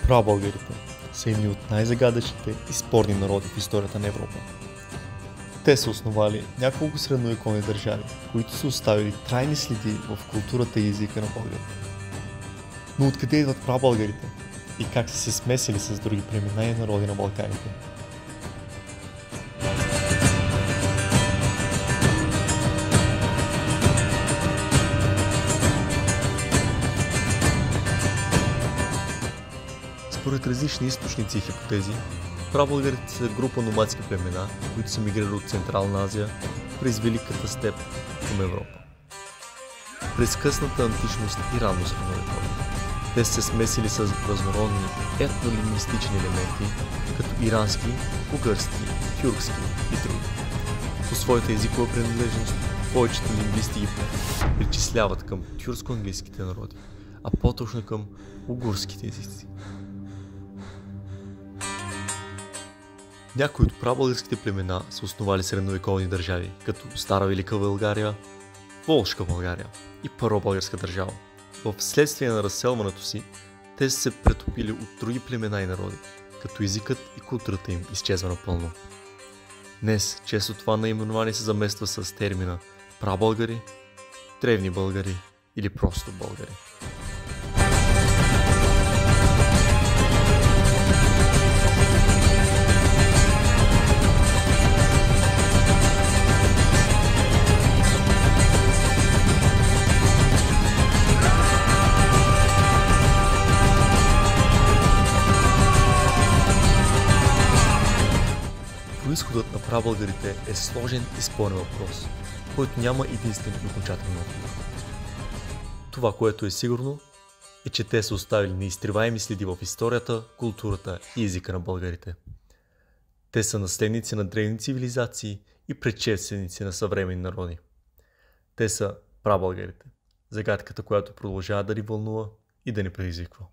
Прабългарите са едни от най-загадъчните и спорни народи в историята на Европа. Те са основали няколко средновековни държави, които са оставили трайни следи в културата и езика на българите. Но откъде идват прабългарите и как са се смесили с други племена и народи на Балканите? Според различни източници и хипотези, прабългарите са група номадски племена, които са мигрирали от Централна Азия през Великата степ към Европа. През късната античност и ранно средновековие те са се смесили с разнородни етнолингвистични елементи, като ирански, угърски, тюркски и други. По своята езикова принадлежност повечето лингвисти ги причисляват към тюркско-английските народи, а по-точно към угурските езици. Някои от прабългарските племена са основали средновековни държави, като Стара Велика България, Волжка България и Първобългарска държава. Вследствие на разселването си, те са се претопили от други племена и народи, като езикът и културата им изчезва напълно. Днес често това наименование се замества с термина прабългари, древни българи или просто българи. Произходът на прабългарите е сложен и спорен въпрос, който няма единствен и окончателен отговор. Това, което е сигурно, е, че те са оставили неизтриваеми следи в историята, културата и езика на българите. Те са наследници на древни цивилизации и предшественици на съвременни народи. Те са прабългарите, загадката, която продължава да ни вълнува и да ни предизвиква.